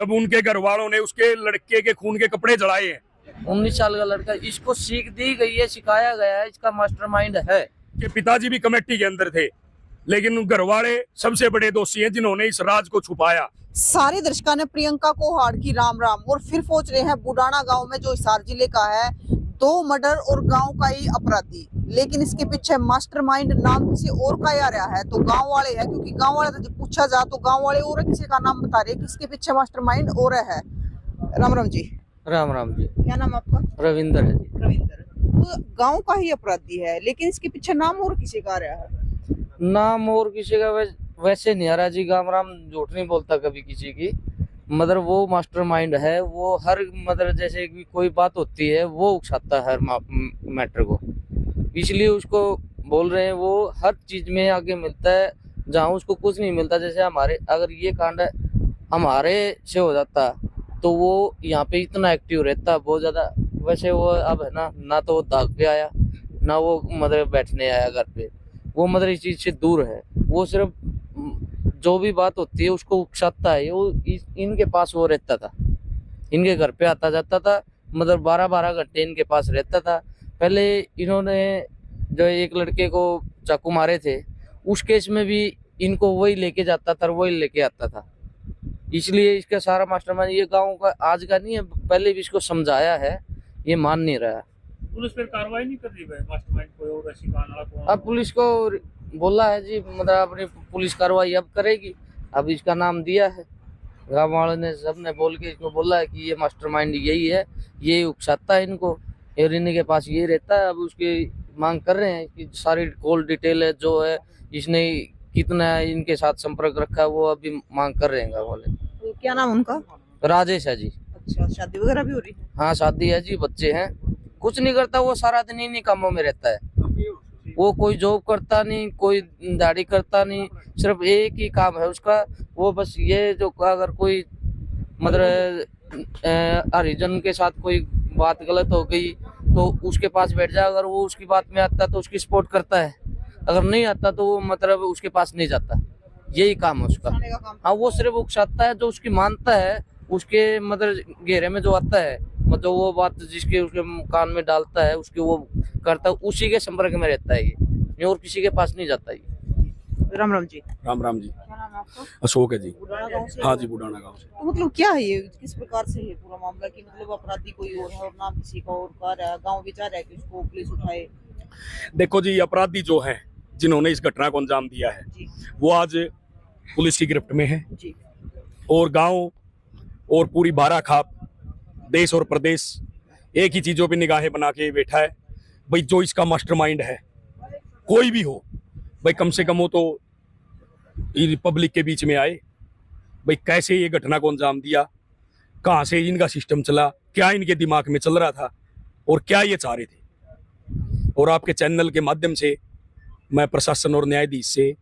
अब उनके घर वालों ने उसके लड़के के खून के कपड़े जलाए हैं। 19 साल का लड़का, इसको सीख दी गई है, सिखाया गया है, इसका मास्टरमाइंड है। कि पिताजी भी कमेटी के अंदर थे, लेकिन घर वाले सबसे बड़े दोषी हैं जिन्होंने इस राज को छुपाया। सारे दर्शकों ने प्रियंका को हार की राम राम और फिर पहुंच रहे हैं बुडाना गांव में, जो हिसार जिले का है। 2 मर्डर और गांव का ही अपराधी, लेकिन इसके पीछे मास्टरमाइंड नाम किसी और का ही आ रहा है। तो गांव वाले हैं, क्योंकि गांव वाले तो पूछा जा तो गांव वाले और किसी का नाम बता रहे हैं कि इसके पीछे मास्टरमाइंड और है। राम राम जी। राम राम जी। क्या नाम आपका? रविंदर है जी। रविंदर। तो गांव का ही अपराधी है, लेकिन इसके पीछे नाम और किसी का आ रहा है। नाम और किसी का वैसे नहीं आ रहा जी। राम झूठ नहीं बोलता कभी किसी की। मतलब वो मास्टरमाइंड है। वो हर मतलब जैसे कि कोई बात होती है वो उकसाता है हर मैटर को, इसलिए उसको बोल रहे हैं। वो हर चीज में आगे मिलता है जहाँ उसको कुछ नहीं मिलता। जैसे हमारे अगर ये कांड हमारे से हो जाता तो वो यहाँ पे इतना एक्टिव रहता बहुत ज्यादा। वैसे वो अब है ना तो वो दाग पे आया, ना वो मतलब बैठने आया घर पे। वो मतलब इस चीज से दूर है। वो सिर्फ जो भी बात होती है उसको उकसाता है। वो इनके पास वो रहता था, इनके घर पे आता जाता था, मतलब 12-12 घंटे इनके पास रहता था। पहले इन्होंने जो एक लड़के को चाकू मारे थे, उस केस में भी इनको वही लेके जाता था और वही लेके आता था। इसलिए इसका सारा मास्टरमाइंड ये गांव का आज का नहीं है, पहले भी इसको समझाया है, ये मान नहीं रहा। पुलिस पर कार्रवाई नहीं कर रही है मास्टरमाइंड कोई और ऐसी कांड को। अब पुलिस को बोला है जी, मतलब अपनी पुलिस कार्रवाई अब करेगी। अब इसका नाम दिया है, गाँव वालों ने सबने बोल के इसको बोला है कि ये मास्टरमाइंड यही है, ये उकसाता है इनको और इनके पास ये रहता है। अब उसकी मांग कर रहे हैं कि सारी कॉल डिटेल है जो है, इसने कितना इनके साथ संपर्क रखा है, वो अभी मांग कर रहे हैं गाँव वाले। तो क्या नाम उनका? राजेश है जी। अच्छा, शादी वगैरह भी हो रही है? हाँ शादी है जी, बच्चे हैं। कुछ नहीं करता वो, सारा दिन इन्हीं कामों में रहता है। वो कोई जॉब करता नहीं, कोई दाढ़ी करता नहीं, सिर्फ एक ही काम है उसका। वो बस ये जो अगर कोई मतलब हरिजन के साथ कोई बात गलत हो गई तो उसके पास बैठ जाए। अगर वो उसकी बात में आता तो उसकी सपोर्ट करता है, अगर नहीं आता तो वो मतलब उसके पास नहीं जाता। यही काम है उसका। हाँ, वो सिर्फ उकसाता है, जो उसकी मानता है उसके मतलब घेरे में जो आता है, मतलब वो बात जिसके उसके कान में डालता है उसके वो करता है, उसी के संपर्क में रहता है ये और किसी के पास नहीं जाता ये। राम राम जी। राम राम जी। क्या नाम है आपका? अशोक है जी। बुडाना गांव से? हाँ जी, बुडाना गाँव से। तो मतलब क्या है ये, किस प्रकार से है पूरा मामला कि मतलब अपराधी कोई और है और नाम किसी का और का रहा है, गांव विचार है कि उसको पुलिस उठाए? देखो जी, अपराधी जो है जिन्होंने इस घटना को अंजाम दिया है जी वो आज पुलिस की गिरफ्त में है। जी। और गांव और पूरी बारह खाप, देश और प्रदेश एक ही चीजों पे निगाहें बना के बैठा है। भाई जो इसका मास्टरमाइंड है, कोई भी हो, भाई कम से कम वो तो पब्लिक के बीच में आए। भाई कैसे ये घटना को अंजाम दिया, कहाँ से इनका सिस्टम चला, क्या इनके दिमाग में चल रहा था और क्या ये चाह रहे थे। और आपके चैनल के माध्यम से मैं प्रशासन और न्यायाधीश से,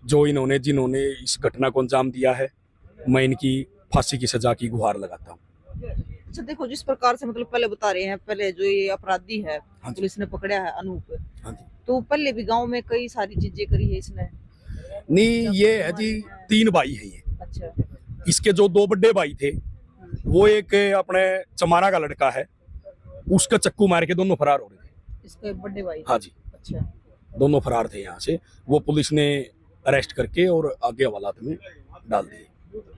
जो जिन्होंने इस घटना को अंजाम दिया है, मैं इनकी फांसी की सजा की गुहार लगाता हूँ। अच्छा देखो, जिस प्रकार से मतलब पहले बता रहे हैं, पहले जो ये अपराधी है पुलिस ने पकड़ा है अनूप, हाँ जी। तो पहले भी गांव में कई सारी चीजें करी है इसने। नहीं, ये है जी 3 भाई है ये। अच्छा। इसके जो 2 बड़े भाई थे, वो एक अपने चमारा का लड़का है, उसका चक्कू मार के दोनों फरार हो रहे थे। इसके बड़े भाई? हाँ जी। अच्छा। दोनों फरार थे यहाँ से, वो पुलिस ने अरेस्ट करके और आगे हवालात में डाल दिए।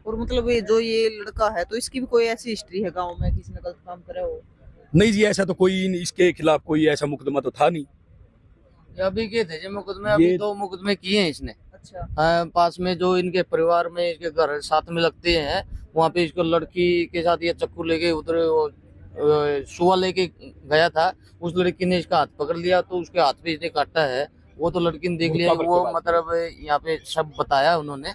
और मतलब ये लड़का है, तो इसकी भी कोई ऐसी हिस्ट्री है गांव में, किसी ने गलत काम करा हो? नहीं जी, ऐसा तो कोई इसके खिलाफ कोई ऐसा मुकदमा तो था नहीं। अभी के थे जो मुकदमे, अभी 2 मुकदमे किए हैं इसने। अच्छा। पास में जो इनके परिवार में इसके घर साथ में लगते हैं, वहाँ पे इसको लड़की के साथ ये चक्कू लेके उधर सुआ लेके गया था। उस लड़की ने इसका हाथ पकड़ लिया तो उसके हाथ पे इसने काटा है। वो तो लड़की ने देख लिया, वो मतलब यहाँ पे सब बताया उन्होंने।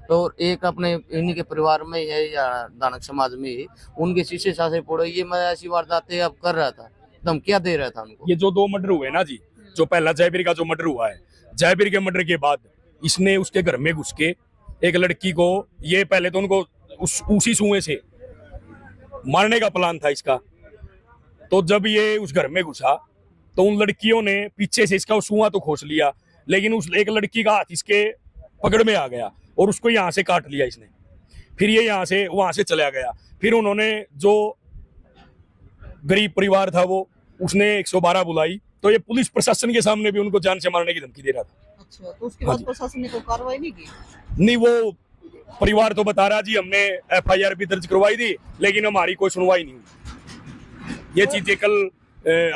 तो एक अपने इन्हीं के परिवार में है या दानक समाज में ही, उनके शीशे सासे फोड़ो, ये मैं ऐसी वारदातें अब कर रहा था, धमकियां दे रहा था उनको। ये जो 2 मर्डर हुए ना जी, जो पहला जयवीर का जो मर्डर हुआ है, जयवीर के मर्डर के बाद इसने उसके घर में घुस के एक लड़की को, ये पहले तो उनको उसी सुएं से मारने का प्लान था इसका। तो जब ये उस घर में घुसा तो उन लड़कियों ने पीछे से इसका सुआ तो खोस लिया, लेकिन उस एक लड़की का हाथ इसके पकड़ में आ गया और उसको यहाँ से काट लिया इसने। फिर ये यहाँ से वहां से चला गया। फिर उन्होंने जो गरीब परिवार था वो उसने 112 बुलाई, तो ये पुलिस प्रशासन के सामने भी उनको जान से मारने की धमकी दे रहा था। अच्छा, तो उसके हाँ बाद जी। प्रशासन ने कोई कार्रवाई नहीं की? नहीं, वो परिवार तो बता रहा जी हमने FIR भी दर्ज करवाई थी, लेकिन हमारी कोई सुनवाई नहीं हुई। ये चीजें कल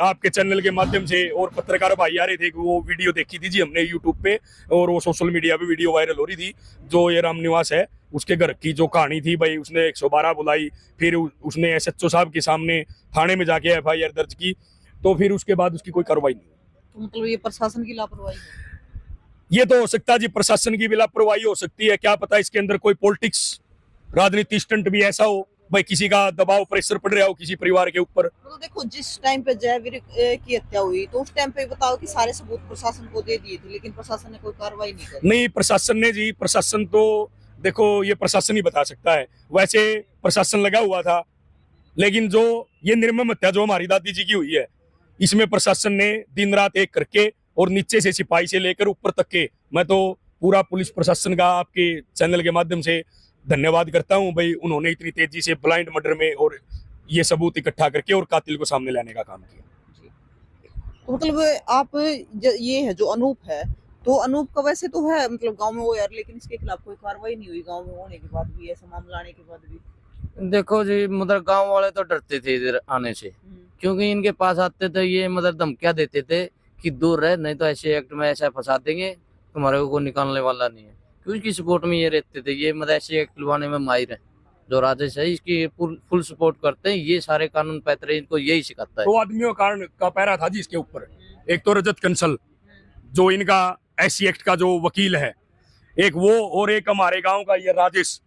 आपके चैनल के माध्यम से और पत्रकार भाई आ रहे थे कि वो वीडियो देखी थी जी हमने यूट्यूब पे, और वो सोशल मीडिया पे वीडियो वायरल हो रही थी। जो ये राम निवास है उसके घर की जो कहानी थी भाई, उसने 112 बुलाई, फिर उसने SHO साहब के सामने थाने में जाके FIR दर्ज की, तो फिर उसके बाद उसकी कोई कार्रवाई नहीं। तो मतलब ये प्रशासन की लापरवाही है? ये तो हो सकता है जी, प्रशासन की भी लापरवाही हो सकती है, क्या पता इसके अंदर कोई पॉलिटिक्स राजनीति स्टंट भी ऐसा हो भाई, किसी का दबाव प्रेशर पड़ रहा हो किसी परिवार के ऊपर। तो देखो, जिस टाइम पे जयवीर की हत्या हुई तो उस टाइम पे बताओ कि सारे सबूत प्रशासन को दे दिए थे, लेकिन प्रशासन ने कोई कार्रवाई नहीं की। नहीं, प्रशासन ने जी, प्रशासन तो देखो ये प्रशासन ही बता सकता है। वैसे प्रशासन लगा हुआ था, लेकिन जो ये निर्मम हत्या जो हमारी दादी जी की हुई है, इसमें प्रशासन ने दिन रात एक करके, और नीचे से सिपाही से लेकर ऊपर तक के, मैं तो पूरा पुलिस प्रशासन का आपके चैनल के माध्यम से धन्यवाद करता हूं भाई। उन्होंने इतनी तेजी से ब्लाइंड मर्डर में और ये सबूत इकट्ठा करके और कातिल को सामने लाने का काम किया। तो मतलब आप ये है जो अनूप है, तो अनूप का वैसे तो है मतलब गांव में वो यार, लेकिन इसके खिलाफ कोई कार्रवाई नहीं हुई गांव में होने के बाद भी, ऐसा मामला आने के बाद भी। देखो जी, मतलब गांव वाले तो डरते थे इधर आने से, क्योंकि इनके पास आते थे ये मतलब धमकियां देते थे कि दूर रहे, नहीं तो ऐसे एक्ट में ऐसा फंसा देंगे, तुम्हारे को निकालने वाला नहीं है। क्योंकि सपोर्ट में ये रहते थे, ये मतलब ऐसे एक्ट लुभाने में माहिर है। जो राजेश है इसकी फुल सपोर्ट करते हैं, ये सारे कानून पैतरे इनको यही सिखाता है। तो आदमियों का पैरा था जी इसके ऊपर। एक तो रजत कंसल जो इनका SC एक्ट का जो वकील है, एक वो, और एक हमारे गांव का ये राजेश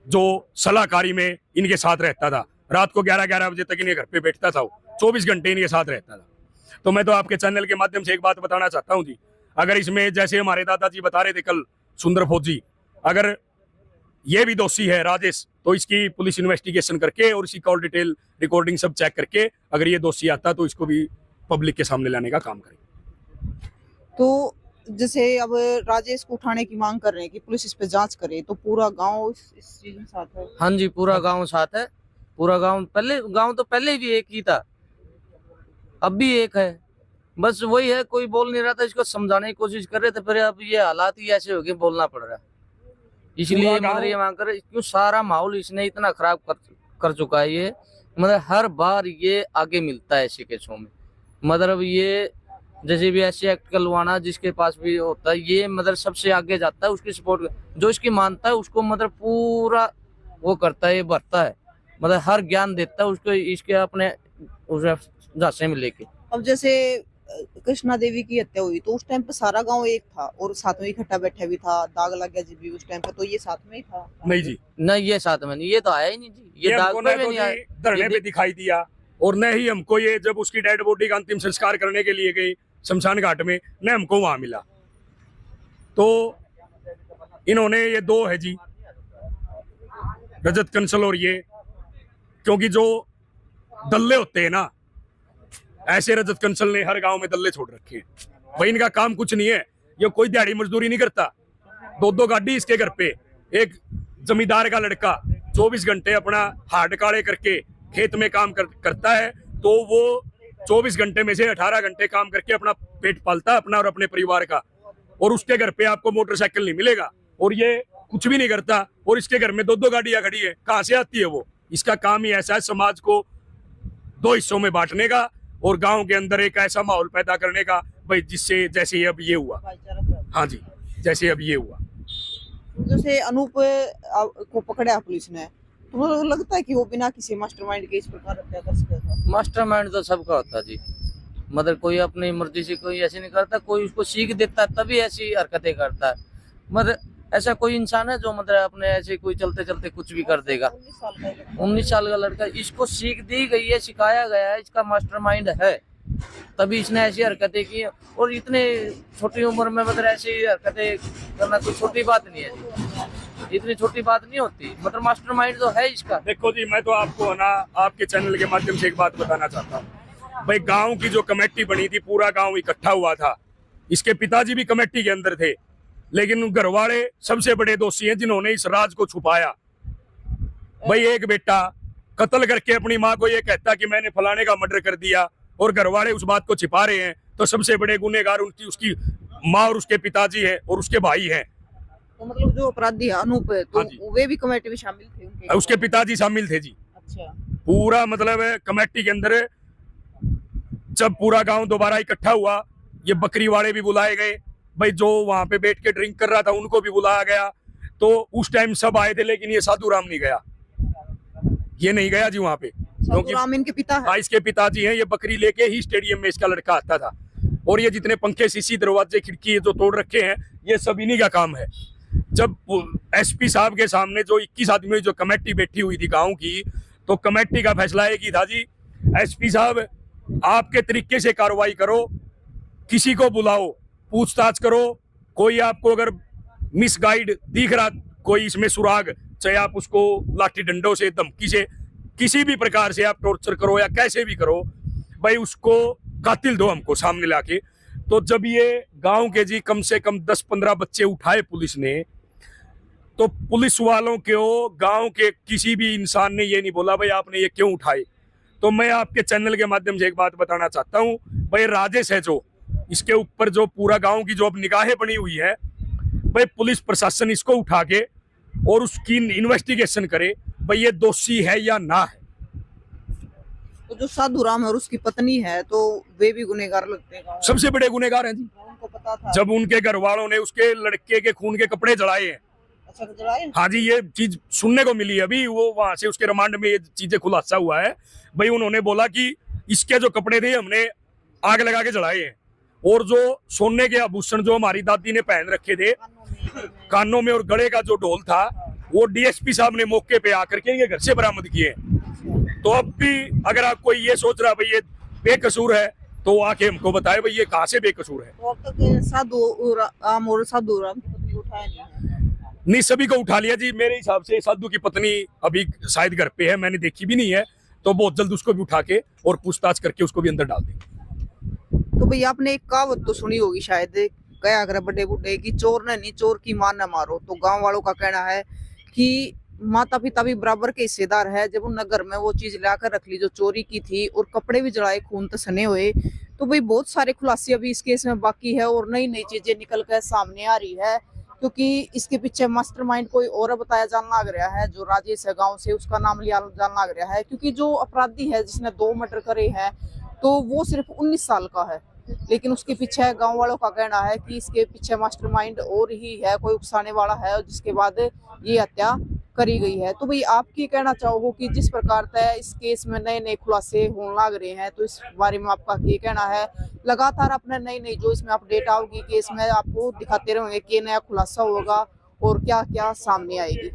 जो सलाहकारी में इनके साथ रहता था। रात को 11-11 बजे तक इनके घर पे बैठता था, वो 24 घंटे इनके साथ रहता था। तो मैं तो आपके चैनल के माध्यम से एक बात बताना चाहता हूँ जी, अगर इसमें जैसे हमारे दादाजी बता रहे थे कल सुंदर फौजी, अगर ये भी दोषी है राजेश, तो इसकी पुलिस इन्वेस्टिगेशन करके और इसकी कॉल डिटेल रिकॉर्डिंग सब चेक करके अगर ये दोषी आता तो इसको भी पब्लिक के सामने लाने का काम करें। तो जैसे अब राजेश को उठाने की मांग कर रहे हैं कि पुलिस इस पे जांच करे, तो पूरा गांव इस चीज में साथ है? हाँ जी, पूरा गांव साथ है। पूरा गांव तो पहले भी एक ही था, अब भी एक है। बस वही है, कोई बोल नहीं रहा था, इसको समझाने की कोशिश कर रहे थे, फिर अब ये हालात ही ऐसे हो गए, बोलना पड़ रहा है। इसलिए मतलब ये मांग कर रहे, क्यों सारा माहौल इसने इतना खराब कर चुका है। ये मतलब हर बार ये आगे मिलता है ऐसे केसों में। मतलब ये जैसे भी ऐसे एक्ट करवाना जिसके पास भी होता है, ये मतलब सबसे आगे जाता है, उसकी सपोर्ट जो इसकी मानता है उसको मतलब पूरा वो करता है, ये भरता है, मतलब हर ज्ञान देता है उसको, इसके अपने उस झांसे में लेके। अब जैसे कृष्णा देवी की हत्या हुई तो उस टाइम पे सारा गांव एक था और साथ में इकट्ठा बैठा भी था, दाग लग गया जी भी उस टाइम पे, तो ये साथ में ही था? नहीं जी, नहीं, ये साथ में नहीं, ये तो आया ही नहीं जी, ये दाग पे भी नहीं आया, धरने पे दिखाई दिया। और न ही हमको ये जब उसकी डेड बॉडी का अंतिम संस्कार करने के लिए गई शमशान घाट में, न हमको वहां मिला। तो इन्होंने ये दो है जी, रजत कंसल और ये, क्योंकि जो दल्ले होते हैं ना, ऐसे रजत कंसल ने हर गांव में दल्ले छोड़ रखे हैं भाई। इनका काम कुछ नहीं है, ये कोई दिहाड़ी मजदूरी नहीं करता। 2-2 गाड़ी इसके घर पे, एक जमींदार का लड़का 24 घंटे अपना हाथ काले करके खेत में काम करता है, तो वो 24 घंटे में से 18 घंटे काम करके अपना पेट पालता है अपना और अपने परिवार का, और उसके घर पे आपको मोटरसाइकिल नहीं मिलेगा, और ये कुछ भी नहीं करता, और इसके घर में 2-2 गाड़ियां खड़ी है, कहां से आती है वो? इसका काम ही ऐसा है, समाज को 2 हिस्सों में बांटने का और गांव के अंदर एक ऐसा माहौल पैदा करने का भाई, जिससे जैसे अब ये हुआ। हाँ जी, जैसे अब ये हुआ, जैसे अनूप को पकड़ा पुलिस ने, तो मुझे लगता है कि वो बिना किसी मास्टरमाइंड के इस प्रकार हत्या कर सकता था। मास्टरमाइंड तो सबका होता है जी, मतलब कोई अपनी मर्जी से कोई ऐसे नहीं करता, कोई उसको सीख देता है तभी ऐसी हरकतें करता है। मतलब ऐसा कोई इंसान है जो मतलब अपने ऐसे कोई चलते चलते कुछ भी कर देगा? 19 साल का लड़का, इसको सीख दी गई है, सिखाया गया है, इसका मास्टरमाइंड है, तभी इसने ऐसी हरकतें की। और इतने छोटी उम्र में मतलब ऐसी हरकतें करना कोई छोटी बात नहीं है, इतनी छोटी बात नहीं होती, मतलब मास्टरमाइंड तो है इसका। देखो जी, मैं तो आपको ना आपके चैनल के माध्यम से एक बात बताना चाहता हूँ भाई। गांव की जो कमेटी बनी थी, पूरा गांव इकट्ठा हुआ था, इसके पिताजी भी कमेटी के अंदर थे, लेकिन घर वाले सबसे बड़े दोषी हैं जिन्होंने इस राज को छुपाया। भाई एक बेटा कत्ल करके अपनी माँ को ये कहता कि मैंने फलाने का मर्डर कर दिया और घर वाले उस बात को छिपा रहे हैं, तो सबसे बड़े गुनहगार उसकी माँ और उसके पिताजी हैं और उसके भाई हैं। तो मतलब जो अपराधी है अनूप है, तो हाँ जी। वे भी कमेटी में शामिल थे उनके? उसके पिताजी शामिल थे जी। अच्छा। पूरा मतलब कमेटी के अंदर जब पूरा गांव दोबारा इकट्ठा हुआ, ये बकरी वाले भी बुलाए गए, भाई जो वहां पे बैठ के ड्रिंक कर रहा था उनको भी बुलाया गया। तो उस टाइम सब आए थे, लेकिन ये साधु राम नहीं गया, ये नहीं गया जी वहां पे, साधु राम इनके पिता है? हाँ इसके पिताजी हैं। ये बकरी लेके ही स्टेडियम में इसका लड़का आता था, और ये जितने पंखे शीशी दरवाजे खिड़की जो तोड़ रखे हैं ये सब इन्हीं का काम है। जब एसपी साहब के सामने जो 21 आदमी जो कमेटी बैठी हुई थी गांव की, तो कमेटी का फैसला एक ही था जी, एसपी साहब आपके तरीके से कार्रवाई करो, किसी को बुलाओ, पूछताछ करो, कोई आपको अगर मिसगाइड दिख रहा, कोई इसमें सुराग, चाहे आप उसको लाठी डंडों से, धमकी से, किसी भी प्रकार से आप टॉर्चर करो या कैसे भी करो, भाई उसको कातिल दो हमको सामने लाके। तो जब ये गांव के जी कम से कम 10-15 बच्चे उठाए पुलिस ने, तो पुलिस वालों को गांव के किसी भी इंसान ने ये नहीं बोला भाई आपने ये क्यों उठाए। तो मैं आपके चैनल के माध्यम से एक बात बताना चाहता हूँ, भाई राजेश है जो इसके ऊपर जो पूरा गांव की जो अब निगाहें बनी हुई है, भाई पुलिस प्रशासन इसको उठा के और उसकी इन्वेस्टिगेशन करे, भाई ये दोषी है या ना है। तो जो साधु राम है और उसकी पत्नी है, तो वे भी गुनहगार लगते हैं? सबसे बड़े गुनहगार हैं जी। उनको पता था जब उनके घर वालों ने उसके लड़के के खून के कपड़े जलाए हैं। अच्छा, जलाए? हाँ जी, ये चीज सुनने को मिली अभी, वो वहां से उसके रिमांड में ये चीजें खुलासा हुआ है। भाई उन्होंने बोला कि इसके जो कपड़े थे हमने आग लगा के जलाए हैं, और जो सोने के आभूषण जो हमारी दादी ने पहन रखे थे कानों में और गले का जो ढोल था, वो डीएसपी साहब ने मौके पे आकर के ये घर से बरामद किए। तो अब भी अगर आप कोई ये सोच रहा है भाई ये बेकसूर है, तो आके हमको बताए भाई ये कहाँ से बेकसूर है। तो अब तक साधु राम और साधु राम की पत्नी उठाया नहीं है? नहीं, सभी को उठा लिया जी। मेरे हिसाब से साधु की पत्नी अभी शायद घर पे है, मैंने देखी भी नहीं है, तो बहुत जल्द उसको भी उठा के और पूछताछ करके उसको भी अंदर डाल देंगे। तो भैया आपने एक कहावत तो सुनी होगी शायद, कया अगर बड़े बुढ़े की चोर ने नहीं चोर की मां न मारो। तो गांव वालों का कहना है कि माता पिता भी बराबर के हिस्सेदार है। जब उन नगर में वो चीज लाकर रख ली जो चोरी की थी, और कपड़े भी जलाए, खून तसने हुए, तो भाई बहुत सारे खुलासे अभी इस केस में बाकी है, और नई नई चीजें निकल कर सामने आ रही है। क्योंकि इसके पीछे मास्टरमाइंड कोई और बताया जाने लग रहा है, जो राजेश है गांव से, उसका नाम लिया जाने लग रहा है। क्योंकि जो अपराधी है जिसने 2 मर्डर करे हैं, तो वो सिर्फ 19 साल का है, लेकिन उसके पीछे गांव वालों का कहना है कि इसके पीछे मास्टरमाइंड और ही है, कोई उकसाने वाला है, जिसके बाद ये हत्या करी गई है। तो भाई आप की कहना चाहोगे कि जिस प्रकार से इस केस में नए नए खुलासे होने लग रहे हैं, तो इस बारे में आपका क्या कहना है? लगातार अपने नई नई जो इसमें अपडेट आओगी केस में आपको दिखाते रहेंगे कि नया खुलासा होगा और क्या क्या सामने आएगी।